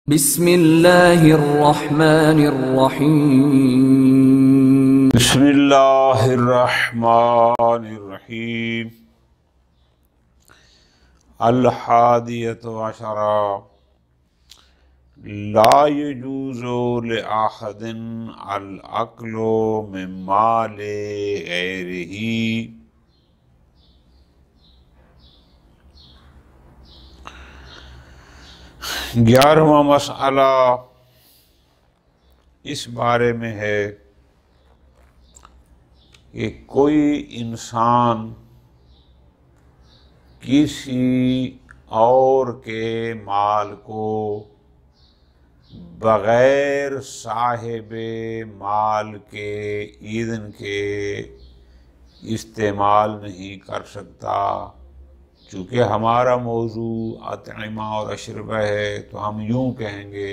بسم اللہ الرحمن الرحیم بسم اللہ الرحمن الرحیم الحادیۃ عشرہ لا يجوز لأحد الأكل من مال غیرہ۔ گیارہواں مسئلہ اس بارے میں ہے کہ کوئی انسان کسی اور کے مال کو بغیر صاحب مال کے اذن کے استعمال نہیں کر سکتا۔ چونکہ ہمارا موضوع اطعمہ اور اشربہ ہے تو ہم یوں کہیں گے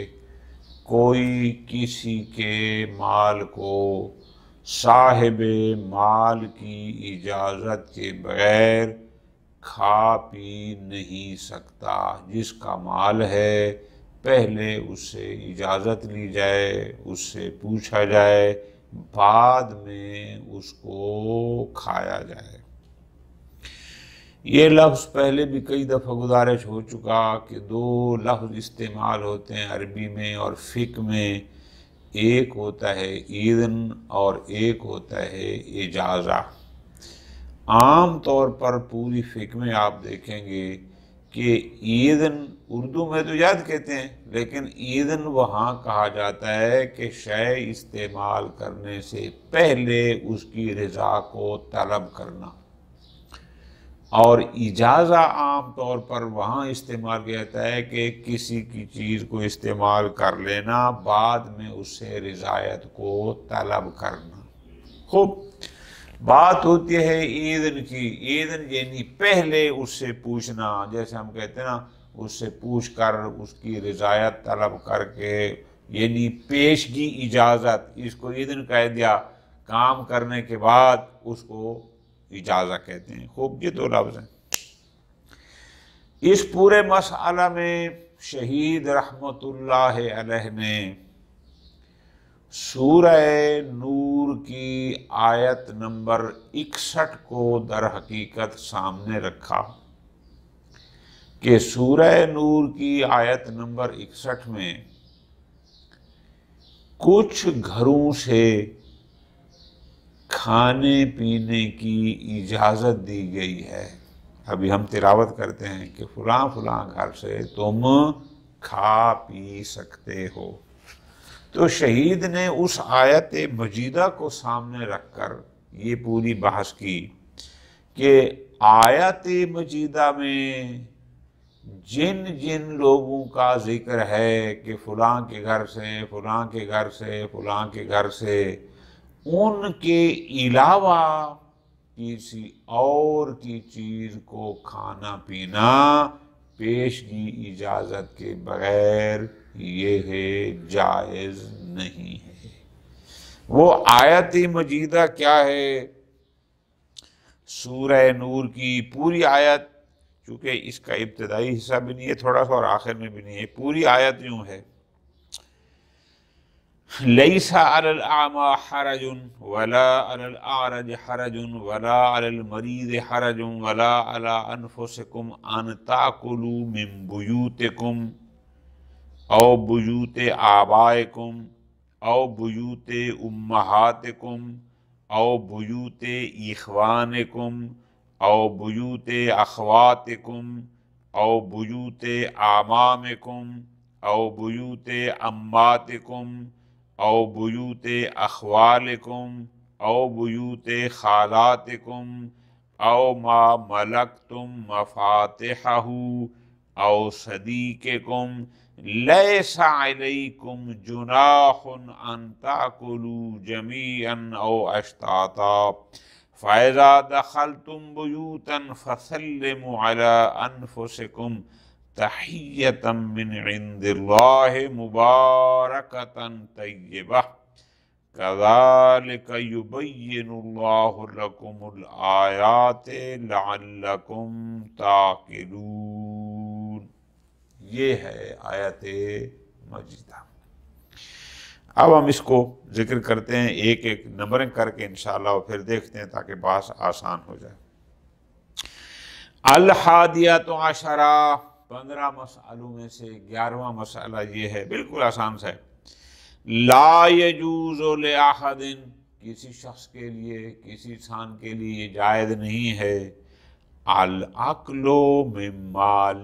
کوئی کسی کے مال کو صاحب مال کی اجازت کے بغیر کھا پی نہیں سکتا۔ جس کا مال ہے پہلے اس سے اجازت لی جائے، اس سے پوچھا جائے، بعد میں اس کو کھایا جائے۔ یہ لفظ پہلے بھی کئی دفعہ گزارش ہو چکا کہ دو لفظ استعمال ہوتے ہیں عربی میں اور فقہ میں، ایک ہوتا ہے اذن اور ایک ہوتا ہے اجازہ۔ عام طور پر پوری فقہ میں آپ دیکھیں گے کہ اذن اردو میں تو اجازت کہتے ہیں، لیکن اذن وہاں کہا جاتا ہے کہ شے استعمال کرنے سے پہلے اس کی رضا کو طلب کرنا، اور اجازہ عام طور پر وہاں استعمال کیا جاتا ہے کہ کسی کی چیز کو استعمال کر لینا، بعد میں اس سے رضایت کو طلب کرنا۔ خوب بات ہوتی ہے اذن کی، اذن یعنی پہلے اس سے پوچھنا، جیسے ہم کہتے ہیں نا اس سے پوچھ کر اس کی رضایت طلب کر کے، یعنی پیشگی اجازت، اس کو اذن کہہ دیا۔ کام کرنے کے بعد اس کو اجازت کہتے ہیں۔ خوب یہ دو لفظ ہیں۔ اس پورے مسئلہ میں شہید رحمت اللہ علیہ نے سورہ نور کی آیت نمبر 61 کو در حقیقت سامنے رکھا کہ سورہ نور کی آیت نمبر 61 میں کچھ گھروں سے کھانے پینے کی اجازت دی گئی ہے۔ ابھی ہم تلاوت کرتے ہیں کہ فلاں فلاں گھر سے تم کھا پی سکتے ہو۔ تو شہید نے اس آیت مجیدہ کو سامنے رکھ کر یہ پوری بحث کی کہ آیت مجیدہ میں جن جن لوگوں کا ذکر ہے کہ فلاں کے گھر سے، فلاں کے گھر سے، فلاں کے گھر سے، ان کے علاوہ کسی اور کی چیز کو کھانا پینا پیشگی اجازت کے بغیر یہ جائز نہیں ہے۔ وہ آیت مجیدہ کیا ہے؟ سورہ نور کی پوری آیت، چونکہ اس کا ابتدائی حصہ بھی نہیں ہے تھوڑا سا اور آخر میں بھی نہیں ہے، پوری آیت یوں ہے: لَيْسَ عَلَى الْأَعْمَى حَرَجٌ وَلَا عَلَى الْأَعْرَجِ حَرَجٌ وَلَا عَلَى الْمَرِيضِ حَرَجٌ وَلَا عَلَى أَنفُسِكُمْ أَن تَأْكُلُوا مِن بُيُوتِكُمْ أَوْ بُيُوتِ آبَائِكُمْ أَوْ بُيُوتِ أُمَّهَاتِكُمْ أَوْ بُيُوتِ إِخْوَانِكُمْ أَوْ بُيُوتِ أَخْوَاتِكُمْ أَوْ بُيُوتِ أَعْمَامِكُمْ أَوْ بُيُوتِ أَمَّاتِكُمْ أَوْ بُيُوتِ أَخْوَالِكُمْ أَوْ بُيُوتِ خَالَاتِكُمْ أَوْ مَا مَلَكْتُمْ مَفَاتِحَهُ أَوْ صَدِيقِكُمْ لَيْسَ عَلَيْكُمْ جُنَاحٌ أَن تَأْكُلُوا جَمِيعًا أَوْ أَشْتَاتًا فَإِذَا دَخَلْتُمْ بُيُوتًا فَسَلِّمُوا عَلَىٰ أَنفُسِكُمْ تَحِيَّةً مِّنْ عِندِ اللَّهِ مُبَارَكَةً طَيِّبَةً كَذَلِكَ يُبَيِّنُ اللَّهُ لَكُمُ الْآيَاتِ لَعَلَّكُمْ تَعْقِلُونَ۔ یہ ہے آیت مجیدا۔ اب ہم اس کو ذکر کرتے ہیں ایک ایک نمبرنگ کر کے انشاءاللہ، اور پھر دیکھتے ہیں تاکہ بات آسان ہو جائے۔ الحادیۃ عشرہ، 15 مسئلوں میں سے 11واں مسئلہ یہ ہے، بالکل آسان سا ہے۔ لا یجوز لأحد، کسی شخص کے لیے، کسی انسان کے لیے یہ جائز نہیں ہے، الاکل من مال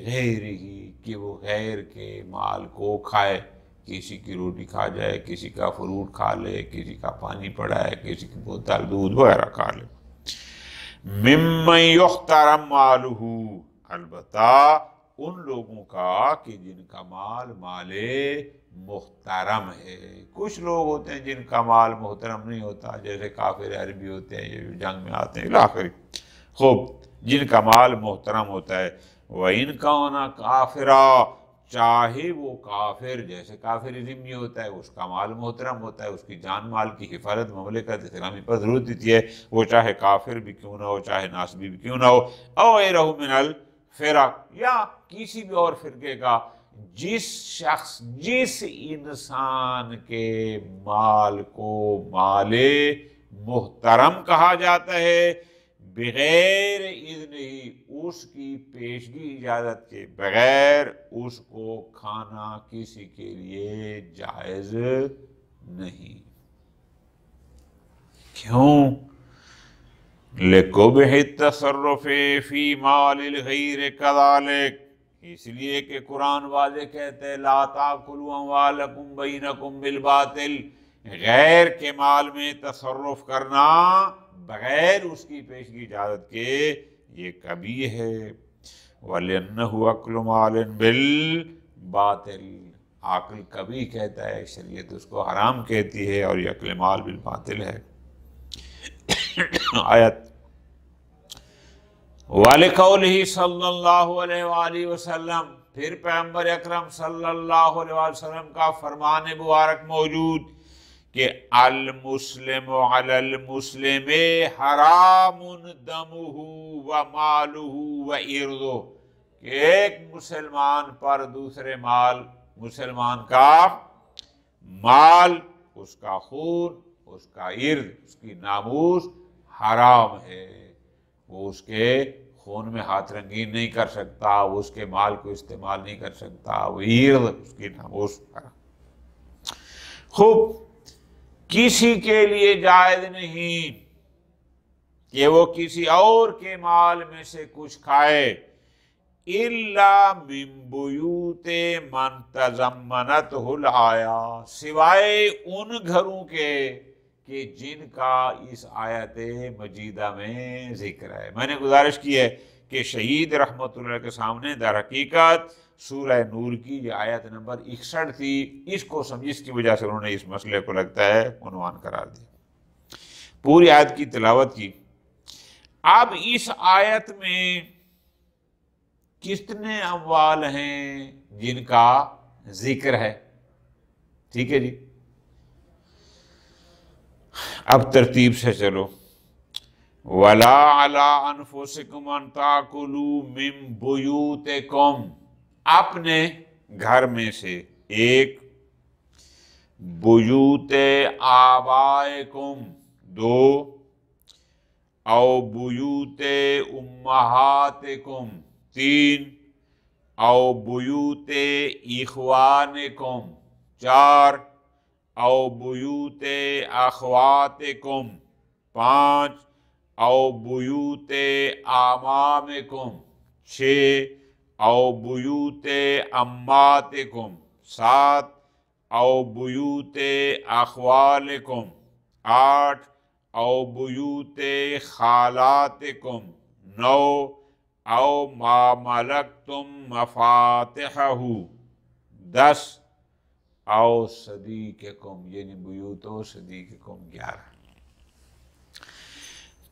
غیرہ، کہ وہ غیر کے مال کو کھائے، کسی کی روٹی کھا جائے، کسی کا فروٹ کھا لے، کسی کا پانی پڑا ہے، کسی کی بوتل دودھ وغیرہ کھا لے۔ ممن یحترم مالہ، البتہ ان لوگوں کا کہ جن کا مال محترم ہے۔ کچھ لوگ ہوتے ہیں جن کا مال محترم نہیں ہوتا، جیسے کافر عربی ہوتے ہیں، یہ جنگ میں آتے ہیں الاخری، خوب جن کا مال محترم ہوتا ہے۔ وَإِنْ كَانَ كَافِرًا، چاہے وہ کافر، جیسے کافرزم یہ ہوتا ہے، اس کا مال محترم ہوتا ہے، اس کی جان مال کی حفاظت مملکت اسلامی پر ضرورت دیتی ہے، وہ چاہے کافر بھی کیوں نہ ہو، چاہے ناسبی بھی کیوں نہ ہو، او غیرہ من الفرق، یا کسی بھی اور فرقے کا، جس شخص، جس انسان کے مال کو مال محترم کہا جاتا ہے، بغیر اذن ہی، اس کی پیشگی اجازت کے بغیر اس کو کھانا کسی کے لیے جائز نہیں۔ کیوں؟ لِقُبْحِ التَّصَرُّفِ فِي مَالِ الْغَيْرِ كَذَلِكَ، اس لیے کہ قرآن واضح کہتے ہیں لا تَأْكُلُوا أَمْوَالَكُمْ بَيْنَكُمْ بِالْبَاطِلِ، غیر کے مال میں تصرف کرنا بغیر اس کی پیشگی اجازت کے یہ کبھی ہے۔ وَلِأَنَّهُ أَكْلُ مَالٍ بِالْبَاطِلِ، عقل کبھی کہتا ہے، شریعت اس کو حرام کہتی ہے، اور یہ اکل مال بالباطل ہے۔ آیت وَلِقَوْلِهِ صلی اللہ علیہ وآلہ وسلم، پھر پیغمبر اکرم صلی اللہ علیہ وسلم کا فرمان مبارک موجود کہ المسلم علی المسلم حرام دمہ و مالہ و عرضہ، کہ ایک مسلمان پر دوسرے مسلمان کا مال، اس کا خون، اس کا عرض، اس کی ناموس حرام ہے۔ وہ اس کے خون میں ہاتھ رنگین نہیں کر سکتا، وہ اس کے مال کو استعمال نہیں کر سکتا، وہ عرض، اس کی ناموس حرام۔ خوب، کسی کے لیے جائز نہیں کہ وہ کسی اور کے مال میں سے کچھ کھائے، اِلَّا مِن بُیُوتِ مَن تَضَمَّنَتْهُ الْآیَةُ، سوائے ان گھروں کے کہ جن کا اس آیت مجیدہ میں ذکر ہے۔ میں نے گزارش کی ہے کہ شہید رحمت اللہ کے سامنے در حقیقت سورہ نور کی یہ آیت نمبر 61 تھی، اس کو جس کی وجہ سے انہوں نے اس مسئلے کو لگتا ہے عنوان قرار دیا، پوری آیت کی تلاوت کی۔ اب اس آیت میں کتنے اموال ہیں جن کا ذکر ہے؟ ٹھیک ہے جی، اب ترتیب سے چلو۔ وَلَا عَلَىٰ أَنفُسِكُمْ أَن تَأْكُلُوا مِن بُيُوتِكُمْ، اپنے گھر میں سے، ایک، بیوت آبائکم، دو، او بیوت امہاتکم، تین، او بیوت اخوانکم، چار، او بیوت اخواتکم، پانچ، او بیوت آمامکم، چھ، او بیوت اماتکم، سات، او بیوت اخوالکم، آٹھ، او بیوت خالاتکم، نو، او ما ملکتم مفاتحہ، 10، او صدیقکم، یعنی بیوت و صدیقکم 11۔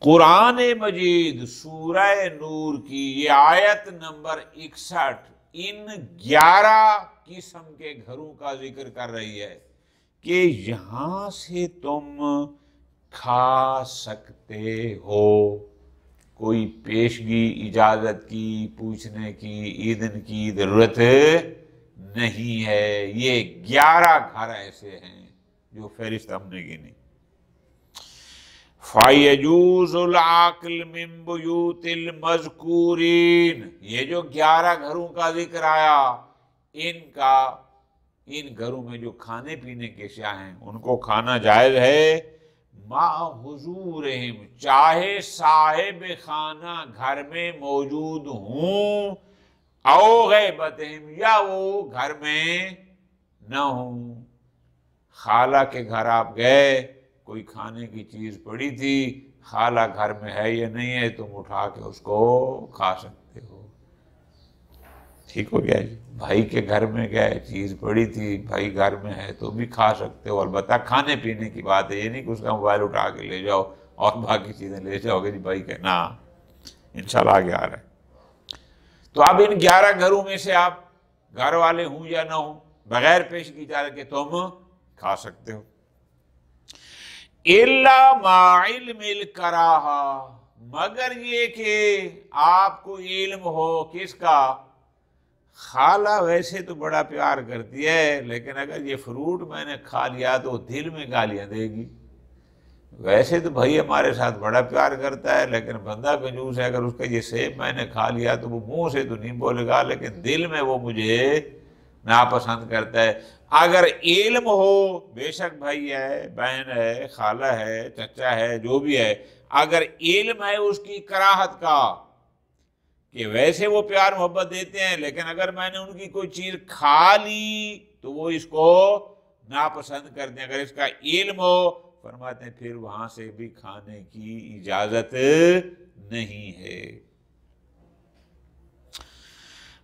قرآن مجید سورہ نور کی یہ آیت نمبر 61 ان 11 قسم کے گھروں کا ذکر کر رہی ہے کہ یہاں سے تم کھا سکتے ہو، کوئی پیشگی اجازت کی، پوچھنے کی، اذن کی ضرورت نہیں ہے۔ یہ 11 گھر ایسے ہیں جو فہرست ہم نے گنی۔ فَيَجُوزُ الْعَقْلُ مِنْ بُيُوتِ الْمَذْكُورِينَ، یہ جو 11 گھروں کا ذکر آیا، ان گھروں میں جو کھانے پینے کے اشیاء ہیں ان کو کھانا جائز ہے، مع حضورہم، چاہے صاحب خانہ گھر میں موجود ہوں، او غیبتہم، یا وہ گھر میں نہ ہوں۔ خالہ کے گھر آپ گئے، کوئی کھانے کی چیز پڑی تھی، خالہ گھر میں ہے یا نہیں ہے، تم اٹھا کے اس کو کھا سکتے ہو، ٹھیک ہو گیا جی۔ بھائی کے گھر میں گئے، چیز پڑی تھی، بھائی گھر میں ہے تو بھی کھا سکتے ہو، البتہ کھانے پینے کی بات ہے، یہ نہیں کہ اس کا موبائل اٹھا کے لے جاؤ اور باقی چیزیں لے جاؤ گے جی بھائی کا، نا، انشاءاللہ آگے آ رہا ہے۔ تو اب ان 11 گھروں میں سے آپ گھر والے ہوں یا نہ ہوں، بغیر پیشگی اجازت کے تم کھا سکتے ہو۔ الا مع علم الکراہہ، مگر یہ کہ آپ کو علم ہو کس کا؟ خالہ ویسے تو بڑا پیار کرتی ہے، لیکن اگر یہ فروٹ میں نے کھا لیا تو دل میں گالیاں دے گی۔ ویسے تو بھائی ہمارے ساتھ بڑا پیار کرتا ہے، لیکن بندہ کنجوس ہے، اگر اس کا یہ سیب میں نے کھا لیا تو وہ منہ سے تو نہیں بولے گا، لیکن دل میں وہ مجھے ناپسند کرتا ہے۔ اگر علم ہو، بے شک بھائی ہے، بہن ہے، خالہ ہے، چچا ہے، جو بھی ہے، اگر علم ہے اس کی کراہت کا کہ ویسے وہ پیار محبت دیتے ہیں، لیکن اگر میں نے ان کی کوئی چیز کھا لی تو وہ اس کو ناپسند کرتے ہیں، اگر اس کا علم ہو، فرماتے ہیں پھر وہاں سے بھی کھانے کی اجازت نہیں ہے۔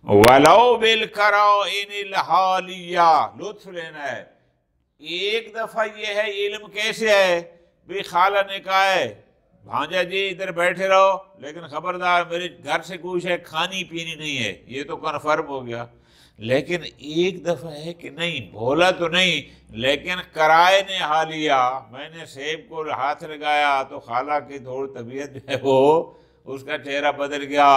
وَلَوْ بِالْكَرَائِنِ الْحَالِيَّةِ، لطف لینا ہے۔ ایک دفعہ یہ ہے علم کیسے ہے، بھی خالہ نے کہا ہے بھانجا جی ادھر بیٹھے رہو، لیکن خبردار میرے گھر سے کوئی شے کھانی پینی نہیں ہے، یہ تو کنفرم ہو گیا۔ لیکن ایک دفعہ ہے کہ نہیں، بولا تو نہیں، لیکن قرائن حالیہ، میں نے سیب کو ہاتھ لگایا تو خالہ کی تھوڑی طبیعت جو ہے وہ اس کا چہرہ بدل گیا،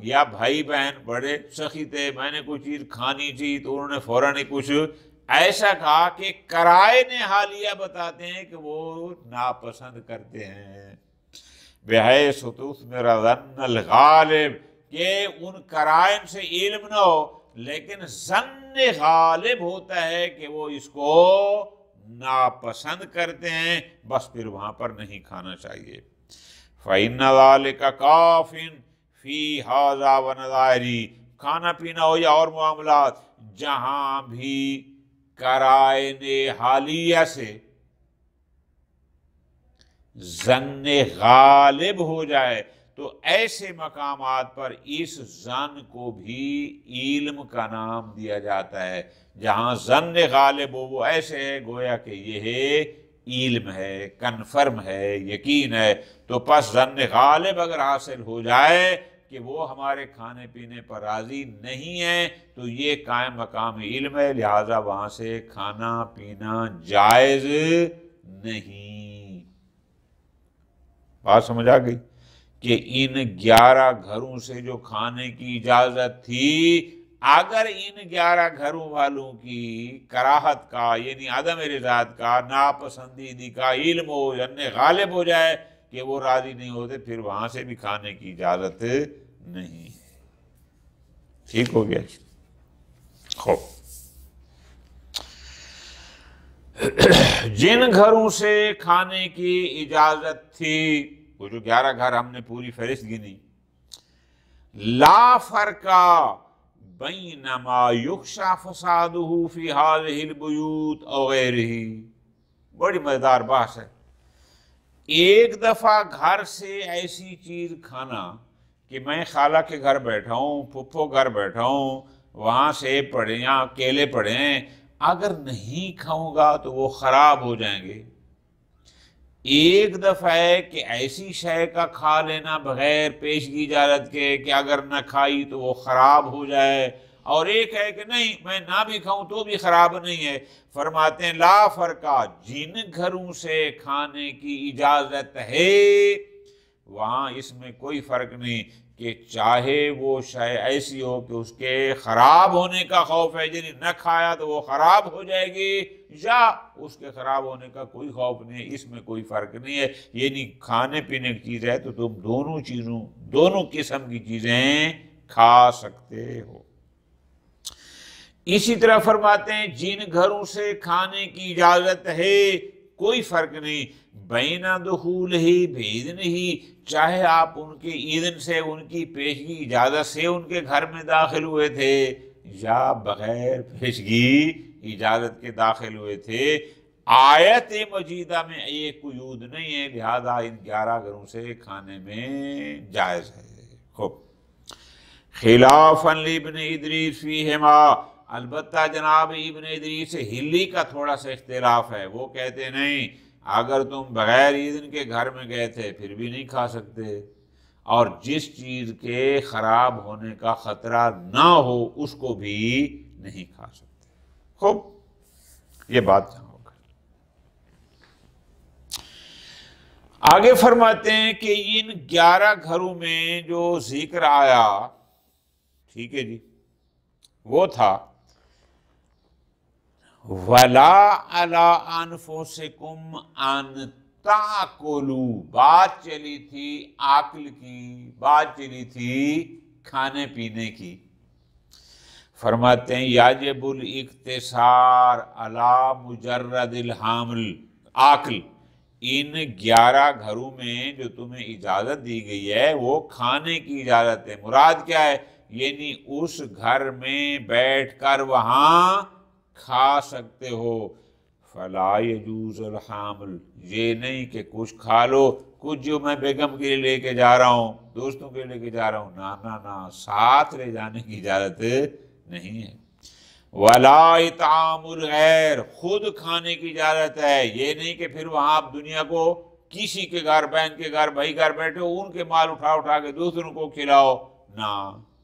یا بھائی بہن بڑے سخی تھے، میں نے کوئی چیز کھانی تھی تو انہوں نے فوراً کچھ ایسا کہا کہ قرائن حالیہ بتاتے ہیں کہ وہ ناپسند کرتے ہیں۔ بحیث تثمر ظن الغالب، کہ ان قرائن سے علم نہ ہو لیکن ظن غالب ہوتا ہے کہ وہ اس کو ناپسند کرتے ہیں، بس پھر وہاں پر نہیں کھانا چاہیے۔ فَإِنَّ ذَلِكَ كَافٍ فِي هَذَا وَنَظَائِرِهِ، کھانا پینا ہو یا اور معاملات، جہاں بھی قرائن حالیہ سے ظن غالب ہو جائے تو ایسے مقامات پر اس ظن کو بھی علم کا نام دیا جاتا ہے۔ جہاں ظن غالب ہو وہ ایسے ہے گویا کہ یہ علم ہے، کنفرم ہے، یقین ہے۔ تو پس ظن غالب اگر حاصل ہو جائے کہ وہ ہمارے کھانے پینے پر راضی نہیں ہے تو یہ قائم مقام علم ہے، لہٰذا وہاں سے کھانا پینا جائز نہیں۔ بات سمجھ آ گئی کہ ان 11 گھروں سے جو کھانے کی اجازت تھی، اگر ان 11 گھروں والوں کی کراہت کا یعنی عدم رضایت کا، ناپسندیدگی کا علم ہو، یعنی غالب ہو جائے کہ وہ راضی نہیں ہوتے، پھر وہاں سے بھی کھانے کی اجازت نہیں ہے۔ ٹھیک ہو گیا جی؟ خوب، جن گھروں سے کھانے کی اجازت تھی، وہ جو 11 گھر ہم نے پوری فہرست گنی، لا فرق بین ما یخشی فسادہ فی ہذہ البیوت او غیرہ، بڑی مزیدار بحث ہے۔ ایک دفعہ گھر سے ایسی چیز کھانا کہ میں خالہ کے گھر بیٹھا ہوں، پھپھو گھر بیٹھا ہوں، وہاں سیب پڑے یا کیلے پڑے ہیں، اگر نہیں کھاؤں گا تو وہ خراب ہو جائیں گے۔ ایک دفعہ ہے کہ ایسی شے کا کھا لینا بغیر پیشگی اجازت کے کہ اگر نہ کھائی تو وہ خراب ہو جائے، اور ایک ہے کہ نہیں میں نہ بھی کھاؤں تو بھی خراب نہیں ہے۔ فرماتے ہیں لا فرقہ، جن گھروں سے کھانے کی اجازت ہے وہاں اس میں کوئی فرق نہیں کہ چاہے وہ شے ایسی ہو کہ اس کے خراب ہونے کا خوف ہے، یعنی نہ کھایا تو وہ خراب ہو جائے گی، یا اس کے خراب ہونے کا کوئی خوف نہیں ہے، اس میں کوئی فرق نہیں ہے، یعنی کھانے پینے کی چیز ہے تو تم دونوں قسم کی چیزیں کھا سکتے ہو۔ اسی طرح فرماتے ہیں جن گھروں سے کھانے کی اجازت ہے کوئی فرق نہیں، بین دخول ہی بھیدن ہی، چاہے آپ ان کے اذن سے، ان کی پیشگی اجازت سے ان کے گھر میں داخل ہوئے تھے، یا بغیر پیشگی اجازت کے داخل ہوئے تھے، آیت مجیدہ میں ایک قیود نہیں ہے، لہذا ان 11 گھروں سے کھانے میں جائز ہے۔ خوب، خلافاً لابن ادریس فیہما، البتہ جناب ابن ادریس ہلی کا تھوڑا سا اختلاف ہے، وہ کہتے نہیں اگر تم بغیر اذن کے گھر میں گئے تھے پھر بھی نہیں کھا سکتے، اور جس چیز کے خراب ہونے کا خطرہ نہ ہو اس کو بھی نہیں کھا سکتے۔ خوب، یہ بات جہاں ہوگا۔ آگے فرماتے ہیں کہ ان 11 گھروں میں جو ذکر آیا، ٹھیک ہے جی، وہ تھا وَلَا عَلَىٰ أَنفُسِكُمْ أَن تَأْكُلُوا، بات چلی تھی عقل کی، بات چلی تھی کھانے پینے کی۔ فرماتے ہیں یجب الاقتصار علی مجرد الحامل، عقل، ان 11 گھروں میں جو تمہیں اجازت دی گئی ہے وہ کھانے کی اجازت ہے، مراد کیا ہے؟ یعنی اس گھر میں بیٹھ کر وہاں کھا سکتے ہو۔ فلا یجوز الحامل، یہ نہیں کہ کچھ کھا لو، کچھ جو میں بیگم کے لیے لے کے جا رہا ہوں، دوستوں کے لے کے جا رہا ہوں، نہ ساتھ لے جانے کی اجازت نہیں ہے۔ ولا اطعام الغیر، خود کھانے کی اجازت ہے، یہ نہیں کہ پھر وہاں آپ دنیا کو کسی کے گھر، بہن کے گھر، بھائی گھر بیٹھے ہو، ان کے مال اٹھا کے دوسروں کو کھلاؤ، نہ،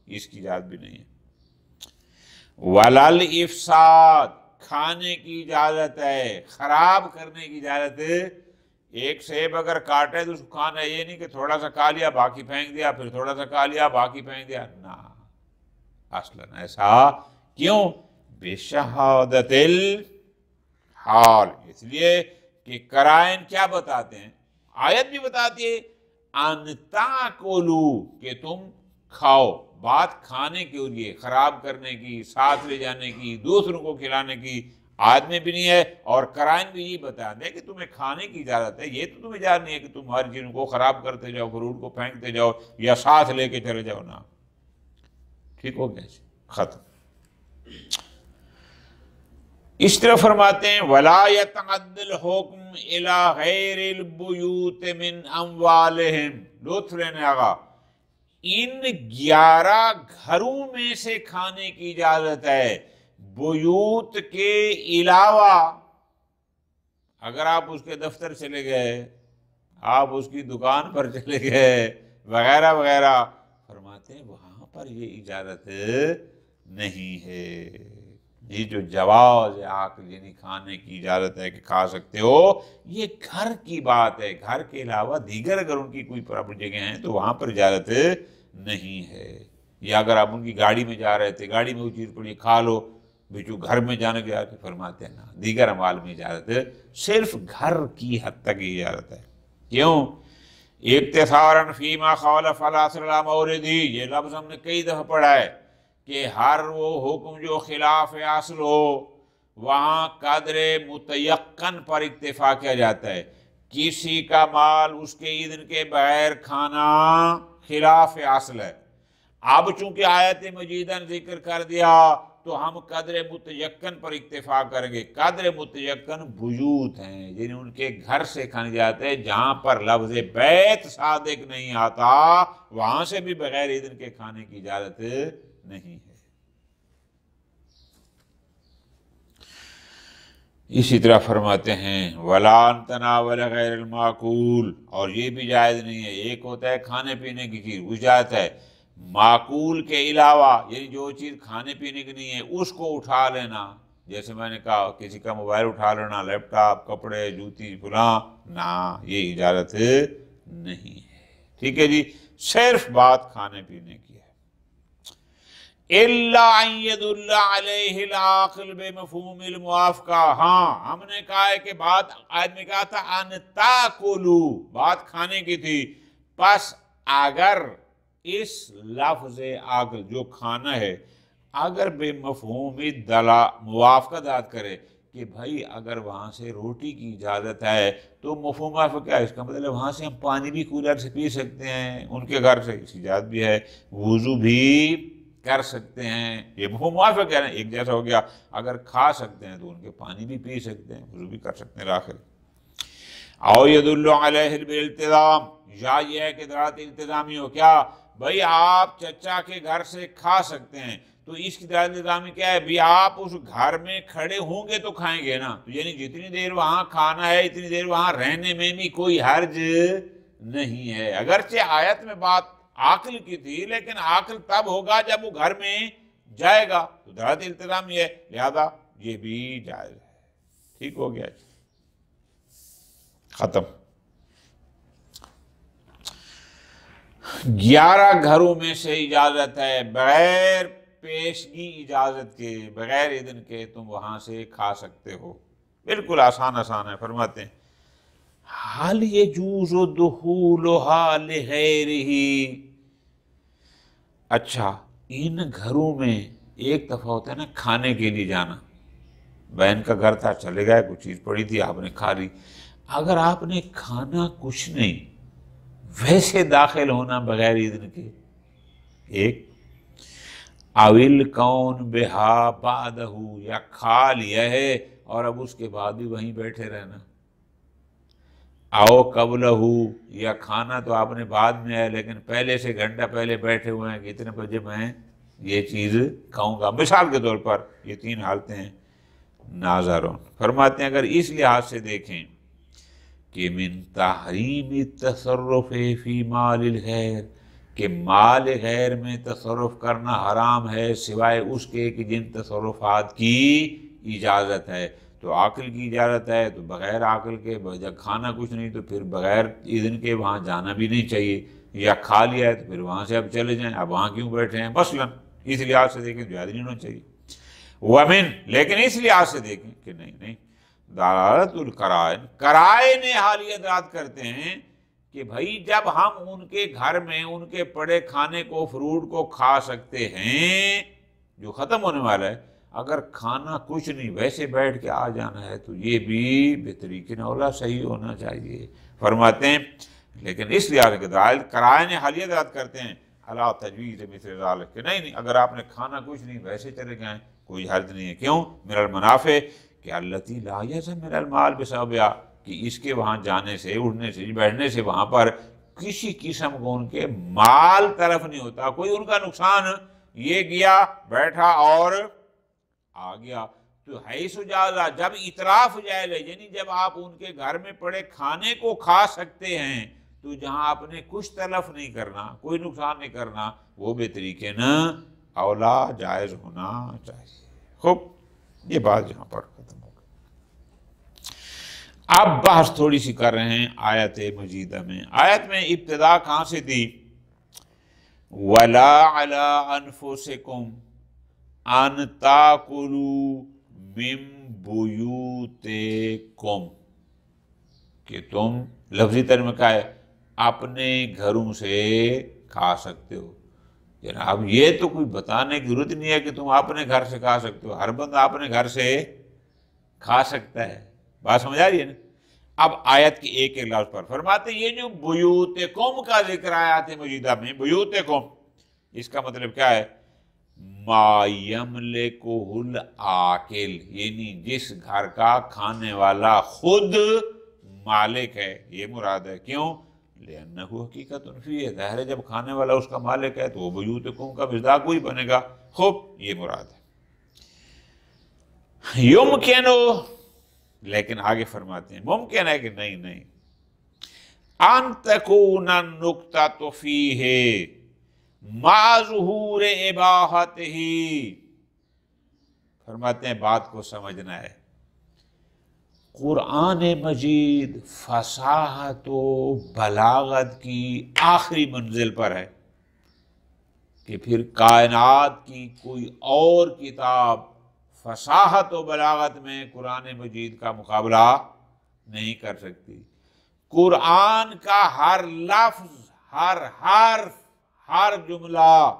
اس کی اجازت بھی نہیں ہے۔ ولل افساد، کھانے کی اجازت ہے، خراب کرنے کی اجازت ہے۔ ایک سیب اگر کاٹے تو اس کو کھانا ہے، یہ نہیں کہ تھوڑا سا کھا لیا باقی پھینک دیا، پھر تھوڑا سا کھا لیا باقی پھینک دیا، نہ، اصلاً ایسا کیوں؟ بشہادت الحال، اس لیے کہ قرائن کیا بتاتے ہیں، آیت بھی بتاتی ہے ان تاکلوا، کہ تم کھاؤ، بات کھانے کے لیے، خراب کرنے کی، ساتھ لے جانے کی، دوسروں کو کھلانے کی آیت میں بھی نہیں ہے، اور قرائن بھی یہ بتا دے کہ تمہیں کھانے کی اجازت ہے، یہ تو تمہیں اجازت نہیں ہے کہ تم ہر چیز کو خراب کرتے جاؤ، فروٹ کو پھینکتے جاؤ یا ساتھ لے کے چلے جاؤ، نہ، ٹھیک ہو گیا، ختم۔ اس طرح فرماتے ہیں وَلَا يَتَعَدَّ الْحُكْمُ إِلَىٰ غَيْرِ الْبُيُوتِ مِنْ أَمْوَالِهِمْ، لطف لینے آگا، ان 11 گھروں میں سے کھانے کی اجازت ہے، بیوت کے علاوہ، اگر آپ اس کے دفتر چلے گئے، آپ اس کی دکان پر چلے گئے، وغیرہ وغیرہ، فرماتے ہیں وہاں پر یہ اجازت نہیں ہے۔ یہ جو جواز عقل، یعنی کھانے کی اجازت ہے کہ کھا سکتے ہو، یہ گھر کی بات ہے، گھر کے علاوہ دیگر اگر ان کی کوئی پراپر جگہ ہیں تو وہاں پر اجازت نہیں ہے۔ یا اگر آپ ان کی گاڑی میں جا رہے تھے، گاڑی میں وہ چیز پڑی کھا لو، بچو گھر میں جانے کے آتے فرماتے ہیں نا، دیگر اموال میں اجازت ہے، صرف گھر کی حد تک ہی اجازت ہے۔ کیوں؟ اقتصاراً فیما خالف الاصل علی موردی، یہ لفظ ہم نے کئی دفعہ پڑھا ہے کہ ہر وہ حکم جو خلاف اصل ہو وہاں قدر متیقن پر اکتفا کیا جاتا ہے، کسی کا مال اس کے اذن کے بغیر کھانا خلاف اصل ہے، اب چونکہ آیت مجیدہ نے ذکر کر دیا تو ہم قدر متیقن پر اکتفا کریں گے۔ قدر متیقن بیوت ہیں، یعنی ان کے گھر سے کھانے جاتے ہیں جہاں پر لفظ بیت صادق نہیں آتا، وہاں سے بھی بغیر اذن کے کھانے کی اجازت نہیں ہے۔ اسی طرح فرماتے ہیں وَلَا أَن تَنَاوَلَ غَيْرَ الْمَعْقُولِ، اور یہ بھی جائز نہیں ہے، ایک ہوتا ہے کھانے پینے کی چیز، وہ جائز ہے، معقول کے علاوہ، یعنی جو چیز کھانے پینے کی نہیں ہے اس کو اٹھا لینا، جیسے میں نے کہا کسی کا موبائل اٹھا لینا، لیپ ٹاپ، کپڑے، جوتی، فلاں، نہ، یہ اجازت نہیں ہے، ٹھیک ہے جی، صرف بات کھانے پینے کی ہے۔ اِلَّا أَن يَدُلَّ عَلَيْهِ الْعَاقِلُ بِمَفْهُومِ الْمُوَافَقَةِ، ہاں ہم نے کہا ہے کہ بات آدمی کہا تھا ان تاکلوا، بات کھانے کی تھی، پس اگر اس لفظ عقل جو کھانا ہے اگر بے مفہوم موافقت داد کرے کہ بھائی اگر وہاں سے روٹی کی اجازت ہے تو مفہوم موافقت کیا ہے؟ اس کا مطلب وہاں سے ہم پانی بھی کولر سے پی سکتے ہیں، ان کے گھر سے اس اجازت بھی ہے، وضو بھی کر سکتے ہیں، یہ مفہوم موافق کہہ رہے ہیں، ایک جیسا ہو گیا۔ اگر کھا سکتے ہیں تو ان کے پانی بھی پی سکتے ہیں، وضو بھی کر سکتے ہیں آخر۔ او یدل علیہ بالالتزام، یا یہ ہے کہ دلالت التزامی ہو، کیا بھائی آپ چچا کے گھر سے کھا سکتے ہیں تو اس کی دلالت التزامی کیا ہے؟ بھی آپ اس گھر میں کھڑے ہوں گے تو کھائیں گے نا، تو یعنی جتنی دیر وہاں کھانا ہے اتنی دیر وہاں رہنے میں بھی کوئی حرج نہیں ہے۔ اگرچہ آیت میں بات عقل کی تھی لیکن عقل تب ہوگا جب وہ گھر میں جائے گا، تو دلالت التزامی ہے، لہذا یہ بھی جائز ہے۔ ٹھیک ہو گیا، ختم۔ 11 گھروں میں سے اجازت ہے، بغیر پیشگی اجازت کے، بغیر اذن کے تم وہاں سے کھا سکتے ہو، بالکل آسان ہے۔ فرماتے ہیں حل یجوز دخولها لغیرہ، اچھا ان گھروں میں ایک دفعہ ہوتا ہے نا کھانے کے لیے جانا، بہن کا گھر تھا، چلے گئے، کچھ چیز پڑی تھی آپ نے کھا لی، اگر آپ نے کھانا کچھ نہیں ویسے داخل ہونا بغیر اذن کے، ایک اویل کون بہا بعدہ، یا کھا لیا ہے اور اب اس کے بعد بھی وہیں بیٹھے رہنا، او قبلہ، یا کھانا تو آپ نے بعد میں ہے لیکن پہلے سے گھنٹہ پہلے بیٹھے ہوئے ہیں کہ اتنے بجے میں یہ چیز کھاؤں گا، مثال کے طور پر یہ 3 حالتیں ہیں۔ ناظرون فرماتے ہیں اگر اس لحاظ سے دیکھیں کہ من تحریم التصرف فی مال الغیر، کہ مال غیر میں تصرف کرنا حرام ہے سوائے اس کے کہ جن تصرفات کی اجازت ہے، تو عقل کی اجازت ہے تو بغیر عقل کے، جب کھانا کچھ نہیں تو پھر بغیر اذن کے وہاں جانا بھی نہیں چاہیے، یا کھا لیا ہے تو پھر وہاں سے اب چلے جائیں، اب وہاں کیوں بیٹھے ہیں مثلا، اس لحاظ سے دیکھیں تو یاد نہیں ہونا چاہیے۔ ومن، لیکن اس لحاظ سے دیکھیں کہ نہیں دلالت القرائن، قرائن حالیہ دلالت کرتے ہیں کہ بھائی جب ہم ان کے گھر میں ان کے پڑے کھانے کو، فروٹ کو کھا سکتے ہیں جو ختم ہونے والا ہے، اگر کھانا کچھ نہیں ویسے بیٹھ کے آ جانا ہے تو یہ بھی بطریقِ اولیٰ صحیح ہونا چاہیے۔ فرماتے ہیں لیکن اس لحاظ کے دلائل قرائن حالیہ دلالت کرتے ہیں علی تجویز مثل ذالک، کہ نہیں اگر آپ نے کھانا کچھ نہیں ویسے چلے گئے کوئی حرج نہیں ہے، کیوں؟ من المنافع، کہ التی لا یلزم من المال بسببها، کہ اس کے وہاں جانے سے، اٹھنے سے، بیٹھنے سے وہاں پر کسی قسم کو ان کے مال طرف نہیں ہوتا، کوئی ان کا نقصان، یہ گیا بیٹھا اور آ گیا، تو حیث جازہ، جب اطراف جائز ہے، یعنی جب آپ ان کے گھر میں پڑے کھانے کو کھا سکتے ہیں تو جہاں آپ نے کچھ تلف نہیں کرنا، کوئی نقصان نہیں کرنا، وہ بے طریقے نا اولا جائز ہونا چاہیے۔ خوب، یہ بات یہاں پر ختم ہو گئی۔ اب بحث تھوڑی سی کر رہے ہیں آیت مجیدہ میں۔ آیت میں ابتدا کہاں سے دی؟ وَلَا عَلَىٰ أَنفُسِكُمْ أَن تَأْكُلُوا مِن بُيُوتِكُمْ، کہ تم لفظی ترجمہ کیا ہے؟ اپنے گھروں سے کھا سکتے ہو۔ جناب یہ تو کوئی بتانے کی ضرورت نہیں ہے کہ تم اپنے گھر سے کھا سکتے ہو، ہر بندہ اپنے گھر سے کھا سکتا ہے، بات سمجھ آ رہی ہے نا؟ اب آیت کی ایک ایک لفظ پر فرماتے ہیں یہ جو بیوتکم کا ذکر آیات مجیدہ میں، بیوتکم، اس کا مطلب کیا ہے؟ ما یملکہ العاقل، یعنی جس گھر کا کھانے والا خود مالک ہے، یہ مراد ہے۔ کیوں؟ لأنہ حقیقت فیہ، ظاہر ہے جب کھانے والا اس کا مالک ہے تو وہ بیوتکم کا مصداق وہی بنے گا۔ خوب، یہ مراد ہے۔ یمکن، لیکن آگے فرماتے ہیں ممکن ہے کہ نہیں ان تکون النکتۃ فیہ مع ظہور اباحتہ، فرماتے ہیں بات کو سمجھنا ہے، قرآن مجید فصاحت و بلاغت کی آخری منزل پر ہے کہ پھر کائنات کی کوئی اور کتاب فصاحت و بلاغت میں قرآن مجید کا مقابلہ نہیں کر سکتی۔ قرآن کا ہر لفظ، ہر حرف، ہر جملہ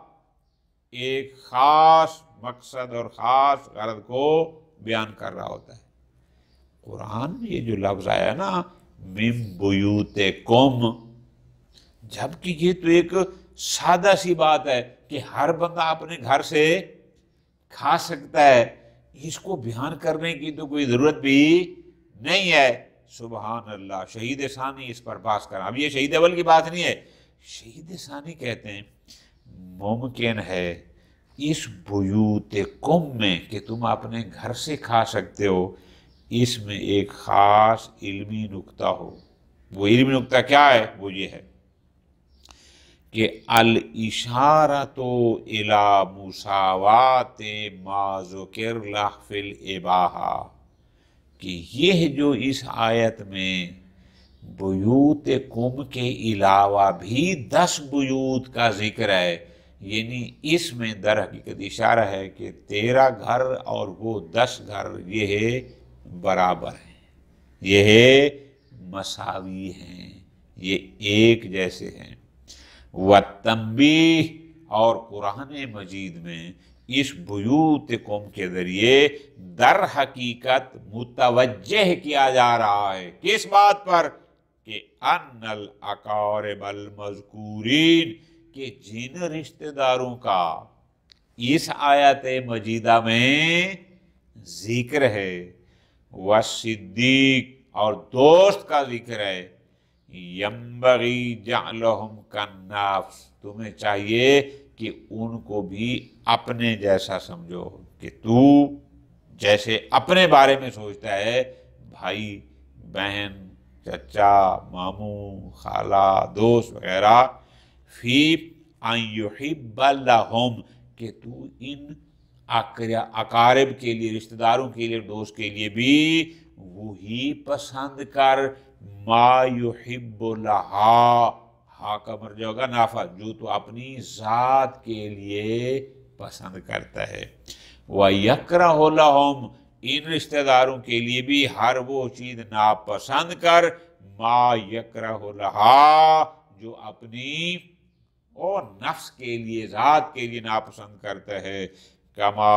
ایک خاص مقصد اور خاص غرض کو بیان کر رہا ہوتا ہے۔ قرآن میں یہ جو لفظ آیا نا من بیوتکم، جبکہ یہ تو ایک سادہ سی بات ہے کہ ہر بندہ اپنے گھر سے کھا سکتا ہے، اس کو بیان کرنے کی تو کوئی ضرورت بھی نہیں ہے۔ سبحان اللہ، شہید ثانی اس پر بحث کرا۔ اب یہ شہید اول کی بات نہیں ہے، شہید ثانی کہتے ہیں ممکن ہے اس بیوتکم میں کہ تم اپنے گھر سے کھا سکتے ہو، اس میں ایک خاص علمی نکتہ ہو۔ وہ علمی نکتہ کیا ہے؟ وہ یہ ہے کہ الاشارۃ الی مساوات ما ذکر لہ فی الاباحہ، کہ یہ جو اس آیت میں بیوتکم کے علاوہ بھی 10 بیوت کا ذکر ہے، یعنی اس میں در حقیقت اشارہ ہے کہ تیرا گھر اور وہ 10 گھر یہ برابر ہیں، یہ مساوی ہیں، یہ ایک جیسے ہیں۔ وَالتَّنبِیہ، اور قرآن مجید میں اس بیوتکم کے ذریعے در حقیقت متوجہ کیا جا رہا ہے کس بات پر؟ کہ ان الاقارب المذکورین، کہ جن رشتہ داروں کا اس آیت مجیدہ میں ذکر ہے، والصدیق، اور دوست کا ذکر ہے، ینبغی جعلہم کالنفس، تمہیں چاہیے کہ ان کو بھی اپنے جیسا سمجھو، کہ تو جیسے اپنے بارے میں سوچتا ہے، بھائی، بہن، چچا، ماموں، خالہ، دوست وغیرہ، فی ان یحب لہم، کہ تو ان اقارب کے لیے، رشتہ داروں کے لیے، دوست کے لیے بھی وہی پسند کر ما یحب لہا، ہا کا مرجع ہوگا نافع، جو تو اپنی ذات کے لیے پسند کرتا ہے۔ وَيَكْرَهُ لَهُمْ، ان رشتہ داروں کے لیے بھی ہر وہ چیز ناپسند کر ما یکرہ لہا، جو اپنی اور نفس کے لیے، ذات کے لیے ناپسند کرتا ہے۔ کما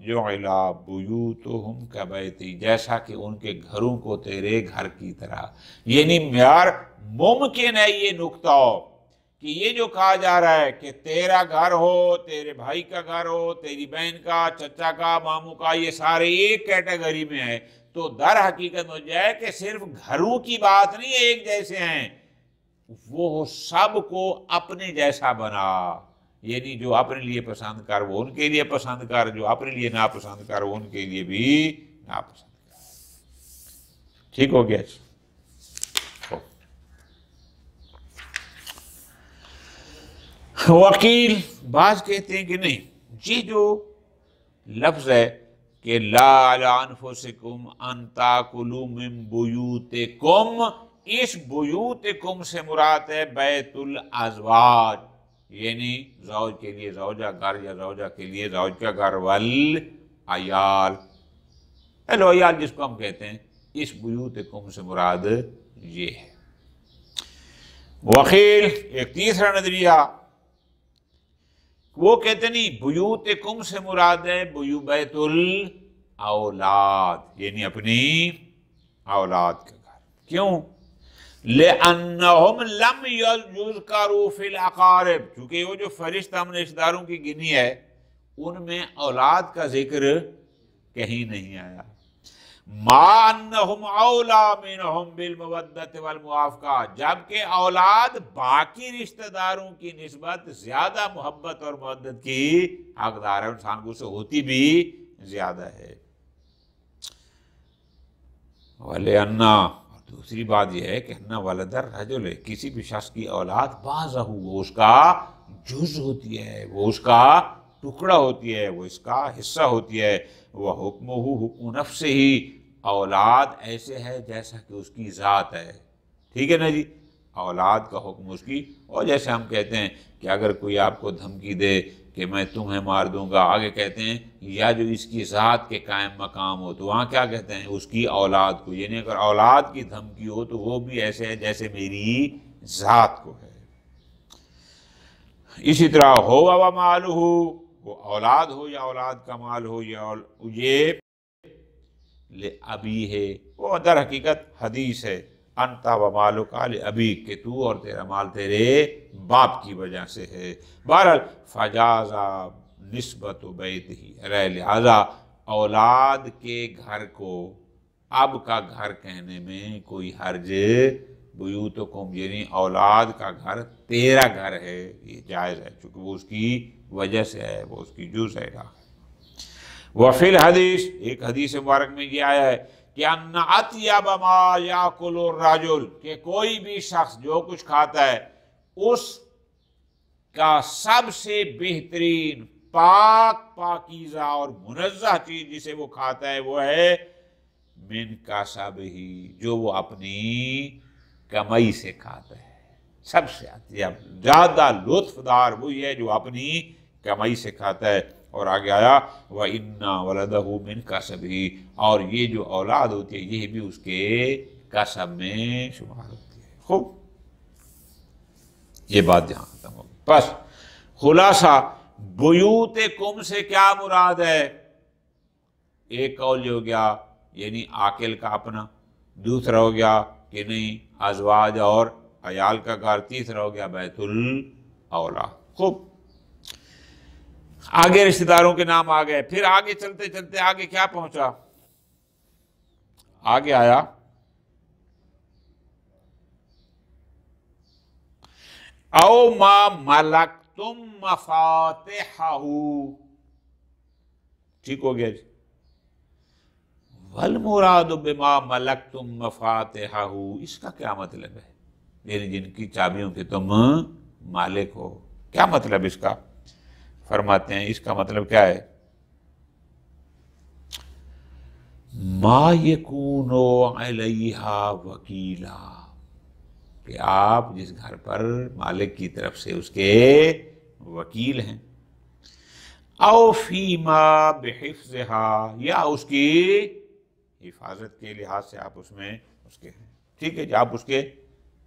جعل بیوتہم کبیتی، جیسا کہ ان کے گھروں کو تیرے گھر کی طرح۔ یعنی معیار ممکن ہے یہ نکتہ کہ یہ جو کہا جا رہا ہے کہ تیرا گھر ہو، تیرے بھائی کا گھر ہو، تیری بہن کا، چچا کا، ماموں کا، یہ سارے ایک کیٹیگری میں ہیں، تو در حقیقت ہو جائے کہ صرف گھروں کی بات نہیں ایک جیسے ہیں، وہ سب کو اپنے جیسا بنا، یعنی جو اپنے لیے پسند کر وہ ان کے لیے پسند کر، جو اپنے لیے ناپسند کر وہ ان کے لیے بھی ناپسند کر۔ ٹھیک ہو گیا؟ وکیل بعض کہتے ہیں کہ نہیں، یہ جو لفظ ہے کہ لا علی انفسکم ان تاکلوا من بیوتکم، اس بیوتکم سے مراد ہے بیت الازواج، یعنی زوج کے لیے زوجہ گھر یا زوجہ کے لیے زوج کا گھر، والعیال، عیال جس کو ہم کہتے ہیں، اس بیوتکم سے مراد یہ ہے۔ وکیل ایک تیسرا نظریہ، وہ کہتے نہیں، بیوتکم سے مراد ہے بیت الاولاد، یعنی اپنی اولاد کا گھر۔ کیوں؟ لِأَنَّهُمْ لَمْ يُذْكَرُوا فِي الْأَقَارِبِ، کیونکہ وہ جو فہرست ہم نے رشتہ داروں کی گنی ہے ان میں اولاد کا ذکر کہیں نہیں آیا۔ مَا أَنَّهُمْ أَوْلَى مِنْهُمْ بِالْمَوَدَّةِ وَالْمُوَافَقَةِ، جبکہ اولاد باقی رشتہ داروں کی نسبت زیادہ محبت اور مودت کی حقدار ہے، انسان کو سے ہوتی بھی زیادہ ہے۔ وَلِأَنَّ، دوسری بات یہ ہے کہ اَنَّ وَلَدَ الرَّجُلِ، کسی بھی شخص کی اولاد بَعْضَهُ، وہ اس کا جز ہوتی ہے، وہ اس کا ٹکڑا ہوتی ہے، وہ اس کا حصہ ہوتی ہے۔ وَحُکْمُهُ حُکْمُ نَفْسِهِ، اولاد ایسے ہے جیسا کہ اس کی ذات ہے، ٹھیک ہے نا جی، اولاد کا حکم اس کی. اور جیسے ہم کہتے ہیں کہ اگر کوئی آپ کو دھمکی دے کہ میں تمہیں مار دوں گا، آگے کہتے ہیں یا جو اس کی ذات کے قائم مقام ہو، تو وہاں کیا کہتے ہیں اس کی اولاد کو، یعنی اگر اولاد کی دھمکی ہو تو وہ بھی ایسے ہے جیسے میری ذات کو ہے. اسی طرح ہو و مال ہو، وہ اولاد ہو یا اولاد کا مال ہو، یہ ابی ہے، وہ در حقیقت حدیث ہے، انتا و مالک ابی، کہ تو اور تیرا مال تیرے باپ کی وجہ سے ہے. بہرحال فجازا نسبت بیت ہی، لہذا اولاد کے گھر کو اب کا گھر کہنے میں کوئی حرج، بیوتکم یعنی اولاد کا گھر تیرا گھر ہے، یہ جائز ہے چونکہ وہ اس کی وجہ سے ہے، وہ اس کی جز ہے. وفی الحدیث، ایک حدیث مبارک میں یہ آیا ہے کہ ان اطیب ما یاکل الرجل، کہ کوئی بھی شخص جو کچھ کھاتا ہے اس کا سب سے بہترین پاکیزہ اور منزہ چیز جسے وہ کھاتا ہے وہ ہے من کسبہ، جو وہ اپنی کمائی سے کھاتا ہے. سب سے زیادہ لطف دار وہی ہے جو اپنی کمائی سے کھاتا ہے. اور آگے آیا وَإِنَّا وَلَدَهُ مِن كَسَبِهِ، اور یہ جو اولاد ہوتی ہے یہ بھی اس کے کسب میں شمار ہوتی ہے. خوب، یہ بات جہاں ختم ہوگی. بس خلاصہ بیوتکم سے کیا مراد ہے؟ ایک قول جو ہو گیا یعنی عاقل کا اپنا، دوسرا ہو گیا کہ نہیں ازواج اور عیال کا گھر، تیسرا ہو گیا بیت الاولاد. خوب، آگے رشتہ داروں کے نام آ گئے. پھر آگے چلتے چلتے آگے کیا پہنچا؟ آگے آیا او ما ملکتم مفاتحہ، ٹھیک ہو گیا جی. والمراد بما ملکتم مفاتحہ، اس کا کیا مطلب ہے؟ یعنی جن کی چابیوں کے تم مالک ہو. کیا مطلب اس کا؟ فرماتے ہیں اس کا مطلب کیا ہے؟ ما یکون علیہا وکیلا، کہ آپ جس گھر پر مالک کی طرف سے اس کے وکیل ہیں، او فیما بحفظہا، یا اس کی حفاظت کے لحاظ سے آپ اس میں اس کے ہیں. ٹھیک ہے جی، آپ اس کے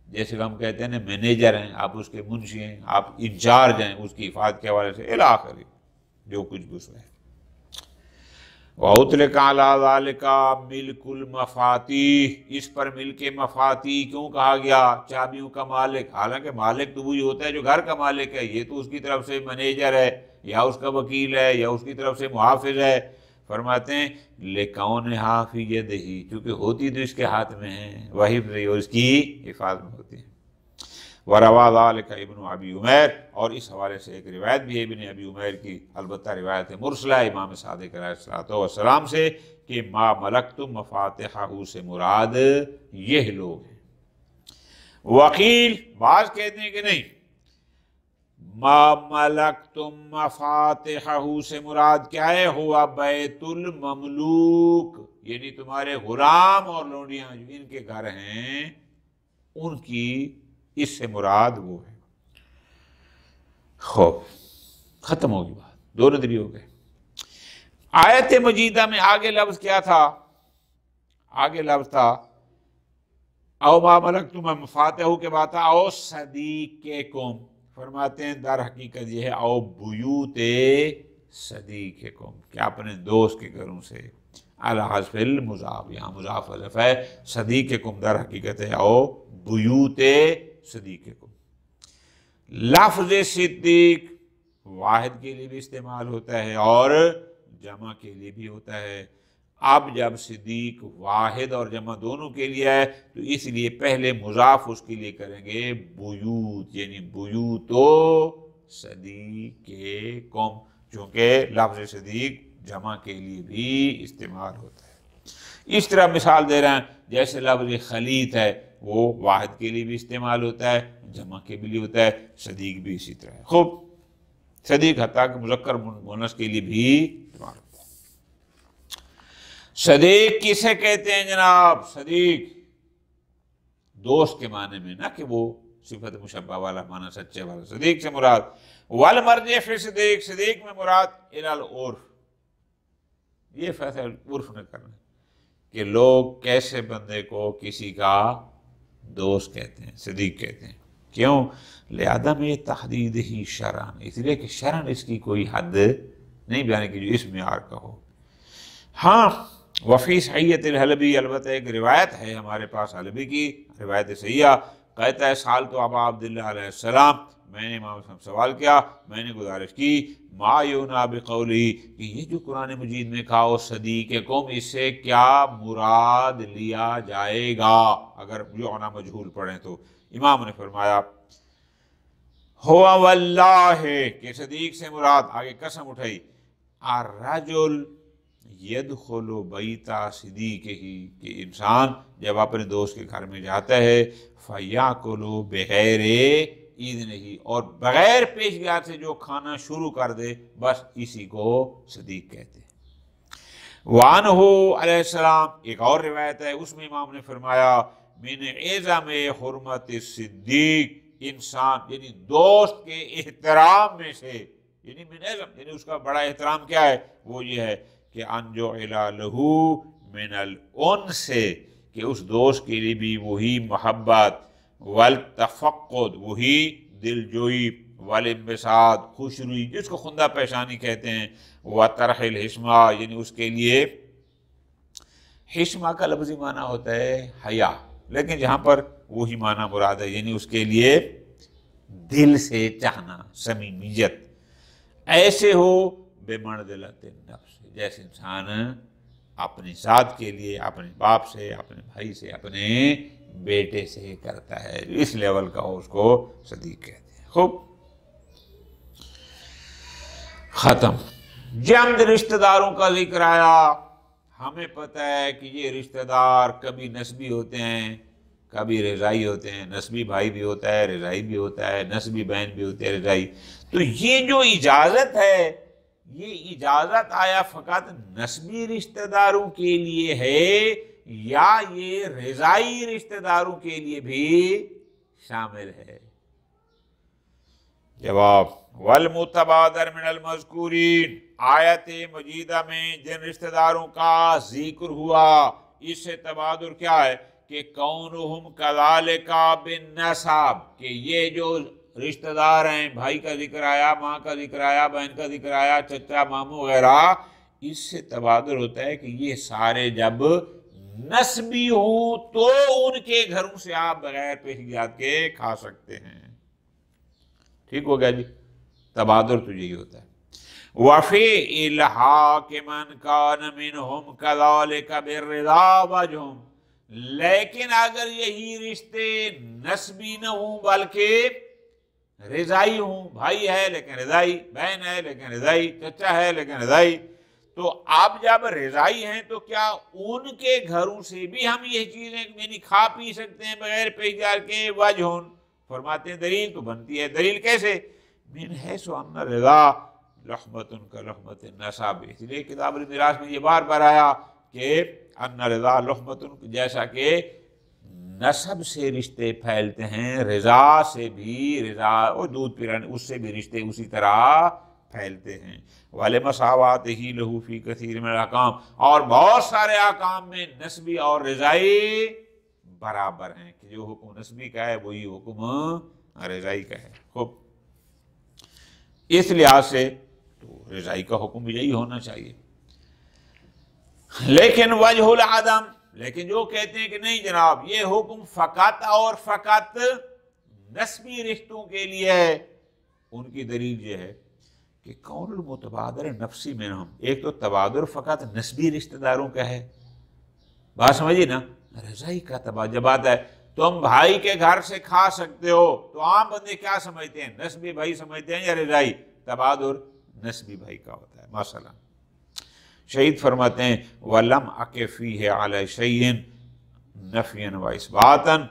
جیسے کہ ہم کہتے ہیں نا مینیجر ہیں، آپ اس کے منشی ہیں، آپ انچارج ہیں اس کی حفاظت کے حوالے سے الی آخر جو کچھ بھی اس میں ہے. وَأُطْلِقَ عَلَىٰ ذَلِكَ مِلْكُ الْمَفَاتِيحِ، اس پر ملک مفاتیح کیوں کہا گیا؟ چابیوں کا مالک. حالانکہ مالک تو وہی ہوتا ہے جو گھر کا مالک ہے، یہ تو اس کی طرف سے مینیجر ہے یا اس کا وکیل ہے یا اس کی طرف سے محافظ ہے. فرماتے ہیں لِكَوْنِهَا فِي يَدِهِ، چونکہ ہوتی تو اس کے ہاتھ میں ہے، وحفظ اور اس کی حفاظت میں ہوتی ہے. وَرَوَى ذَلِكَ ابن ابی عمیر، اور اس حوالے سے ایک روایت بھی ہے ابن ابی عمیر کی، البتہ روایت مرسلہ امام صادق علیہ السلام سے، کہ ما ملکتم مفاتحہ سے مراد یہ لوگ ہیں. وکیل بعض کہتے ہیں کہ نہیں، ما ملکتم مفاتحہ سے مراد کیا ہے؟ ہوا بیت المملوک، یعنی تمہارے غلام اور لونڈیاں جو ان کے گھر ہیں ان کی اس سے مراد وہ ہے. خوب، ختم ہوگی بات، دو نظری ہو گئے. آیت مجیدہ میں آگے لفظ کیا تھا؟ آگے لفظ تھا او ما ملکتم مفاتحہ کے بعد تھا او صدیقکم. فرماتے ہیں در حقیقت یہ ہے او بیوت صدیقکم، کہ اپنے دوست کے گھروں سے. علی حذف المضاف، یہاں مضاف حذف ہے. صدیقکم در حقیقت ہے او بیوت صدیقکم. لفظ صدیق واحد کے لیے بھی استعمال ہوتا ہے اور جمع کے لیے بھی ہوتا ہے. اب جب صدیق واحد اور جمع دونوں کے لیے ہے تو اس لیے پہلے مضاف اس کے لیے کریں گے بیوت، یعنی بیوتو صدیقکم، چونکہ لفظ صدیق جمع کے لیے بھی استعمال ہوتا ہے. اس طرح مثال دے رہے ہیں جیسے لفظ خلیط ہے، وہ واحد کے لیے بھی استعمال ہوتا ہے، جمع کے بھی لیے ہوتا ہے، صدیق بھی اسی طرح ہے. خوب، صدیق حتیٰ کہ مذکر مؤنث کے لیے بھی استعمال ہوتا ہے. صدیق کسے کہتے ہیں جناب؟ صدیق دوست کے معنی میں، نہ کہ وہ صفت مشبہ والا معنی سچے والا۔ صدیق سے مراد والمرجع فی صدیق، صدیق میں مراد الی العرف، یہ فیصلہ عرف نے کرنا کہ لوگ کیسے بندے کو کسی کا دوست کہتے ہیں، صدیق کہتے ہیں۔ کیوں؟ لعدم تحدید ہی شرعن، اس لیے کہ شرعن اس کی کوئی حد نہیں بیان کی جو اس معیار کا ہو۔ ہاں وفی صحیحۃ الحلبی، البتہ ایک روایت ہے ہمارے پاس حلبی کی، روایت صحیحہ، کہتا ہے سألت ابا عبداللہ علیہ السلام، میں نے امام صاحب سوال کیا، میں نے گزارش کی، ما یونا بقولی، کہ یہ جو قرآن مجید میں کہا وہ صدیقکم، اس سے کیا مراد لیا جائے گا اگر یونا مجہول پڑھیں تو؟ امام نے فرمایا ہوا واللہ، کہ صدیق سے مراد، آگے قسم اٹھائی، الرجل یدخل بیت صدیقہ، کہ انسان جب اپنے دوست کے گھر میں جاتا ہے، فیاکل بغیر اذنہ، اور بغیر پیشگار سے جو کھانا شروع کر دے، بس اسی کو صدیق کہتے ہیں۔ وعنہ علیہ السلام، ایک اور روایت ہے، اس میں امام نے فرمایا من اعظم حرمت الصدیق، انسان یعنی دوست کے احترام میں سے، یعنی من اعظم یعنی اس کا بڑا احترام کیا ہے؟ وہ یہ ہے کہ انجعل لہ من الانس، کہ اس دوست کے لیے بھی وہی محبت، والتفقد وہی دل جوئی، والانبساط خوش روئی جس کو خندہ پیشانی کہتے ہیں، وطرح الحشمہ یعنی اس کے لیے، حشمہ کا لفظی معنی ہوتا ہے حیا، لیکن جہاں پر وہی معنی مراد ہے، یعنی اس کے لیے دل سے چاہنا، صمیمیت، ایسے ہو بمنزلۃ النفس، جیسے انسان اپنی ذات کے لیے اپنے باپ سے، اپنے بھائی سے، اپنے بیٹے سے کرتا ہے، اس لیول کا ہو، اس کو صدیق کہتے ہیں۔ خوب، ختم۔ جمد رشتہ داروں کا ذکر آیا، ہمیں پتہ ہے کہ یہ رشتہ دار کبھی نسبی ہوتے ہیں، کبھی رضائی ہوتے ہیں، نسبی بھائی بھی ہوتا ہے، رضائی بھی ہوتا ہے، نسبی بہن بھی ہوتی ہے، رضائی۔ تو یہ جو اجازت ہے، یہ اجازت آیا فقط نسبی رشتہ داروں کے لیے ہے یا یہ رضائی رشتہ داروں کے لیے بھی شامل ہے؟ جواب والمتبادر من المذکورین، آیت مجیدہ میں جن رشتہ داروں کا ذکر ہوا، اس سے تبادر کیا ہے کہ کونہم کذالک بالنسب، کہ یہ جو رشتہ دار ہیں، بھائی کا ذکر آیا، ماں کا ذکر آیا، بہن کا ذکر آیا، چچا ماموں وغیرہ، اس سے تبادر ہوتا ہے کہ یہ سارے جب نسبی ہوں تو ان کے گھروں سے آپ بغیر پیشگیات کے کھا سکتے ہیں۔ ٹھیک ہو گیا جی، تبادر تو یہی ہوتا ہے۔ وفی الحاق من کان منہم کذالک بالرضا وجہم، لیکن اگر یہی رشتے نسبی نہ ہوں بلکہ رضائی ہوں، بھائی ہے لیکن رضائی، بہن ہے لیکن رضائی، چچا ہے لیکن رضائی، تو آپ جب رضائی ہیں تو کیا ان کے گھروں سے بھی ہم یہ چیزیں یعنی کھا پی سکتے ہیں بغیر پیشگار کے؟ وجہن، فرماتے ہیں دلیل تو بنتی ہے، دلیل کیسے؟ من حیث ان رضا لحمۃ کا لحمۃ النسب، اس لیے کتاب المیراث میں یہ بار بار آیا کہ ان رضا لحمۃ، جیسا کہ نسب سے رشتے پھیلتے ہیں، رضا سے بھی، رضا اور دودھ پلانے اس سے بھی رشتے اسی طرح پھیلتے ہیں۔ وَلِمَسَاوَاتِهِ لَهُ فِي كَثِيرٍ مِنَ الْأَحْكَامِ، اور بہت سارے احکام میں نسبی اور رضائی برابر ہیں، کہ جو حکم نسبی کا ہے وہی حکم رضائی کا ہے۔ خوب، اس لحاظ سے تو رضائی کا حکم بھی یہی ہونا چاہیے۔ لیکن وجہ العدم، لیکن جو کہتے ہیں کہ نہیں جناب یہ حکم فقط اور فقط نسبی رشتوں کے لیے ہے، ان کی دلیل یہ ہے کہ کون المتبادر نفسی منہم، ایک تو تبادر فقط نسبی رشتہ داروں کا ہے، بات سمجھیے نا، رضائی کا تبادر جب آتا ہے تم بھائی کے گھر سے کھا سکتے ہو تو عام بندے کیا سمجھتے ہیں؟ نسبی بھائی سمجھتے ہیں یا رضائی؟ تبادر نسبی بھائی کا ہوتا ہے۔ مثلا شہید فرماتے ہیں وَلَمْ أَقِفْ فِيهِ عَلَى شَيْءٍ نَفْيًا وَإِثْبَاتًا،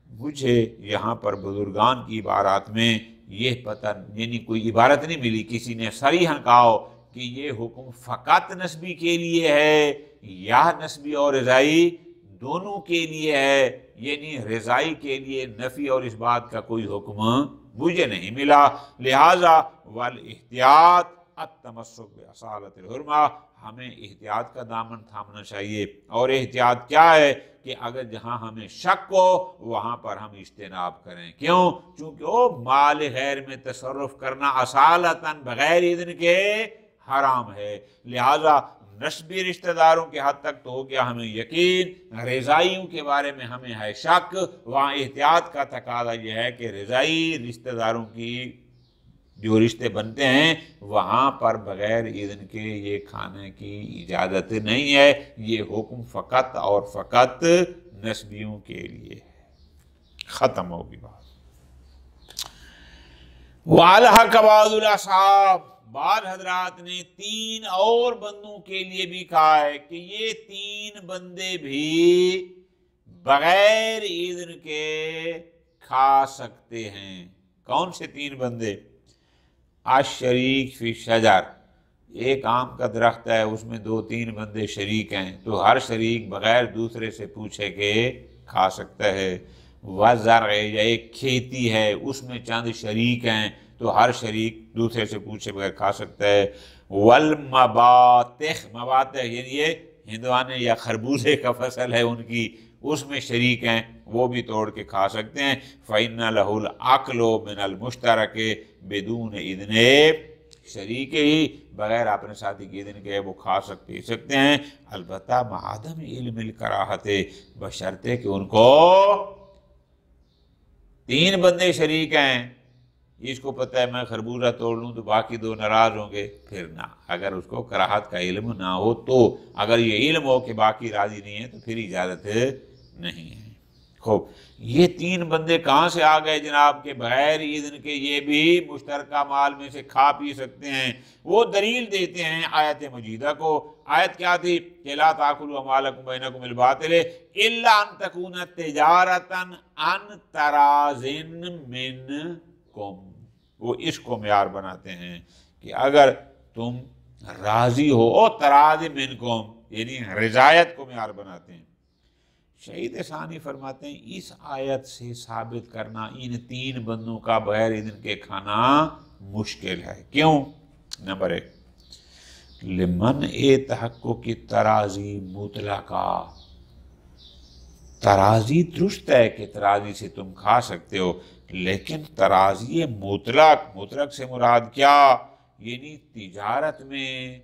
مجھے یہاں پر بزرگان کی عبارات میں یہ پتہ یعنی کوئی عبارت نہیں ملی کسی نے صریحاً کہا ہو کہ یہ حکم فقط نسبی کے لیے ہے یا نسبی اور رضائی دونوں کے لیے ہے، یعنی رضائی کے لیے نفی اور اس بات کا کوئی حکم مجھے نہیں ملا، لہذا والاحتیاط التمسک باصالۃ الحرمہ، ہمیں احتیاط کا دامن تھامنا چاہیے۔ اور احتیاط کیا ہے کہ اگر جہاں ہمیں شک ہو وہاں پر ہم اجتناب کریں، کیوں؟ چونکہ وہ مال غیر میں تصرف کرنا اصالتاً بغیر اذن کے حرام ہے، لہذا نسبی رشتہ داروں کے حد تک تو ہو گیا ہمیں یقین، رضائیوں کے بارے میں ہمیں ہے شک، وہاں احتیاط کا تقاضا یہ ہے کہ رضائی رشتہ داروں کی جو رشتے بنتے ہیں وہاں پر بغیر اذن کے یہ کھانے کی اجازت نہیں ہے، یہ حکم فقط اور فقط نسبیوں کے لیے ہے۔ ختم ہوگی بات۔ وَعَلَحَقَ بَعْضُ الْأَصْحَابِ، بعض حضرات نے 3 اور بندوں کے لیے بھی کہا ہے کہ یہ 3 بندے بھی بغیر اذن کے کھا سکتے ہیں۔ کون سے 3 بندے؟ الشریک فی الشجر، ایک آم کا درخت ہے، اس میں 2-3 بندے شریک ہیں تو ہر شریک بغیر دوسرے سے پوچھے کہ کھا سکتا ہے۔ وزرع، یا ایک کھیتی ہے اس میں چند شریک ہیں تو ہر شریک دوسرے سے پوچھے بغیر کھا سکتا ہے۔ والمباتخ، مباتخ یعنی یہ ہندوانے یا خربوزے کا فصل ہے ان کی، اس میں شریک ہیں وہ بھی توڑ کے کھا سکتے ہیں۔ فَإِنَّ لَهُ الْعَقْلُ مِنَ الْمُشْتَرَكِ بدون اذن شریک ہی، بغیر اپنے ساتھی کی اذن کے وہ کھا سکتے ہیں، البتہ مع عدم علم الکراہت، بشرطے کہ ان کو 3 بندے شریک ہیں، اس کو پتہ ہے میں خربوزہ توڑ لوں تو باقی 2 ناراض ہوں گے، پھر نہ، اگر اس کو کراہت کا علم نہ ہو تو، اگر یہ علم ہو کہ باقی راضی نہیں ہے تو پھر اجازت نہیں ہے۔ خوب، یہ 3 بندے کہاں سے آ گئے جناب کہ بغیر اذن کے یہ بھی مشترکہ مال میں سے کھا پی سکتے ہیں؟ وہ دلیل دیتے ہیں آیت مجیدہ کو۔ آیت کیا تھی کہ لا تاکلوا اموالکم بینکم بالباطل الا ان تکون تجارۃ عن تراض منکم، وہ اس کو معیار بناتے ہیں کہ اگر تم راضی ہو، او تراض منکم یعنی رضایت کو معیار بناتے ہیں۔ شہید ثانی فرماتے ہیں اس آیت سے ثابت کرنا ان 3 بندوں کا بغیر اذن کے کھانا مشکل ہے۔ کیوں؟ نمبر 1، لمن تحقق کی ترازی مطلقہ، ترازی درست ہے کہ ترازی سے تم کھا سکتے ہو، لیکن ترازی مطلق سے مراد کیا؟ یعنی تجارت میں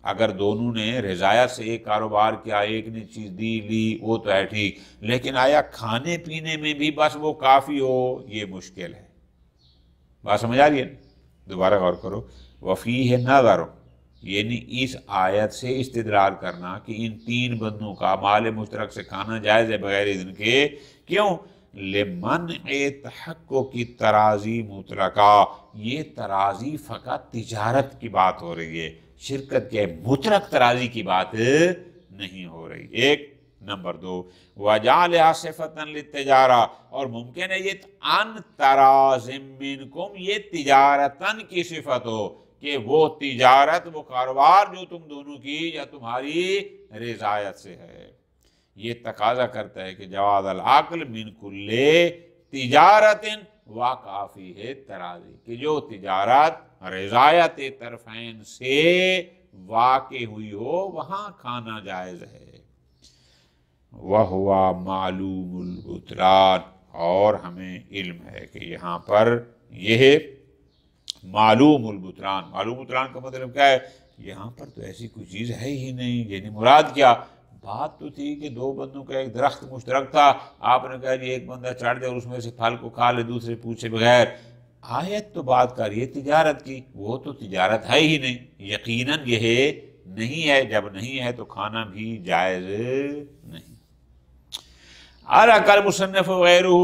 اگر دونوں نے رضایت سے ایک کاروبار کیا، ایک نے چیز دی لی وہ تو ہے ٹھیک، لیکن آیا کھانے پینے میں بھی بس وہ کافی ہو؟ یہ مشکل ہے۔ بات سمجھ آ رہی ہے؟ دوبارہ غور کرو۔ وفیہ نظر، یعنی اس آیت سے استدلال کرنا کہ ان 3 بندوں کا مال مشترک سے کھانا جائز ہے بغیر اذن کے۔ کیوں؟ لمن تحقق کی ترازی مطلقہ، یہ ترازی فقط تجارت کی بات ہو رہی ہے، شرکت کے مطلق ترازی کی بات نہیں ہو رہی، ایک۔ نمبر 2، وَجَعَلِهَا صِفَةً لِلتِّجَارَةِ، اور ممکن ہے یہ ان تراض منکم یہ تجارتاً کی صفت ہو کہ وہ تجارت، وہ کاروبار جو تم دونوں کی یا تمہاری رضایت سے ہے، یہ تقاضا کرتا ہے کہ جواز العقل من کل تجارت واقعی ہے ترازی، کہ جو تجارت رضایت طرفین سے واقع ہوئی ہو وہاں کھانا جائز ہے۔ وَهُوَ معلوم البطلان، اور ہمیں علم ہے کہ یہاں پر یہ معلوم البطلان، معلوم البطلان کا مطلب کیا ہے؟ یہاں پر تو ایسی کوئی چیز ہے ہی نہیں، یعنی مراد کیا؟ بات تو تھی کہ 2 بندوں کا ایک درخت مشترک تھا، آپ نے کہا جی ایک بندہ چڑھ دے اور اس میں سے پھل کو کھا لے دوسرے پوچھے بغیر۔ آیت تو بات کر رہی ہے تجارت کی، وہ تو تجارت ہے ہی نہیں، یقیناً یہ نہیں ہے، جب نہیں ہے تو کھانا بھی جائز نہیں۔ اراکل مصنف وغیرہ،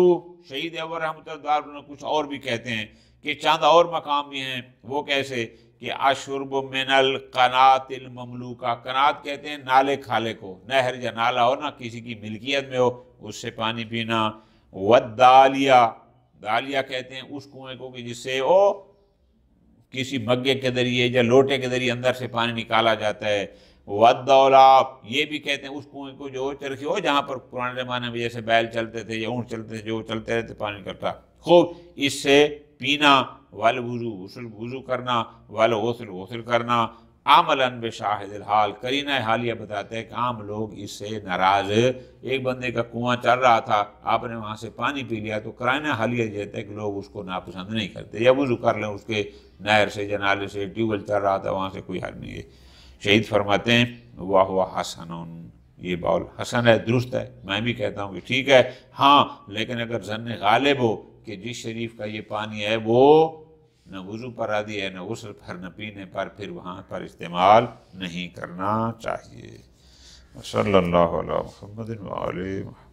شہید اول رحمۃ اللہ علیہ کچھ اور بھی کہتے ہیں کہ چند اور مقام بھی ہیں، وہ کیسے کہ اشرب من القنات المملوکہ، قنات کہتے ہیں نالے کھالے کو، نہر یا نالا ہو نا کسی کی ملکیت میں ہو اس سے پانی پینا۔ والدالیہ، دالیہ کہتے ہیں اس کنویں کو کہ جس سے وہ کسی مگے کے ذریعے یا لوٹے کے ذریعے اندر سے پانی نکالا جاتا ہے۔ والدولاب، یہ بھی کہتے ہیں اس کنویں کو جو چرخی ہو جہاں پر پرانے زمانے میں جیسے بیل چلتے تھے یا اونٹ چلتے تھے، جو چلتے رہتے پانی کرتا خوب، اس سے پینا، والوضو وضو کرنا، والغسل کرنا، عملاً بشاہد الحال، قرینہ حالیہ بتاتے ہیں کہ عام لوگ اس سے ناراض، ایک بندے کا کنواں چل رہا تھا، آپ نے وہاں سے پانی پی لیا تو قرینہ حالیہ یہ ہے کہ لوگ اس کو ناپسند نہیں کرتے، یا وضو کر لیں اس کے نہر سے یا نالے سے، ٹیوب ویل چل رہا تھا وہاں سے، کوئی حل نہیں ہے۔ شہید فرماتے ہیں وَهُوَ حَسَنٌ، یہ بول حسن ہے، درست ہے، میں بھی کہتا ہوں کہ ٹھیک ہے، ہاں لیکن اگر ظن غالب ہو کہ جس شریف کا یہ پانی ہے وہ نہ وضو پر عادی ہے، نہ غسل پر، نہ پینے پر، پھر وہاں پر استعمال نہیں کرنا چاہیے۔ صلی اللہ علیہ محمد وآلہ محمد۔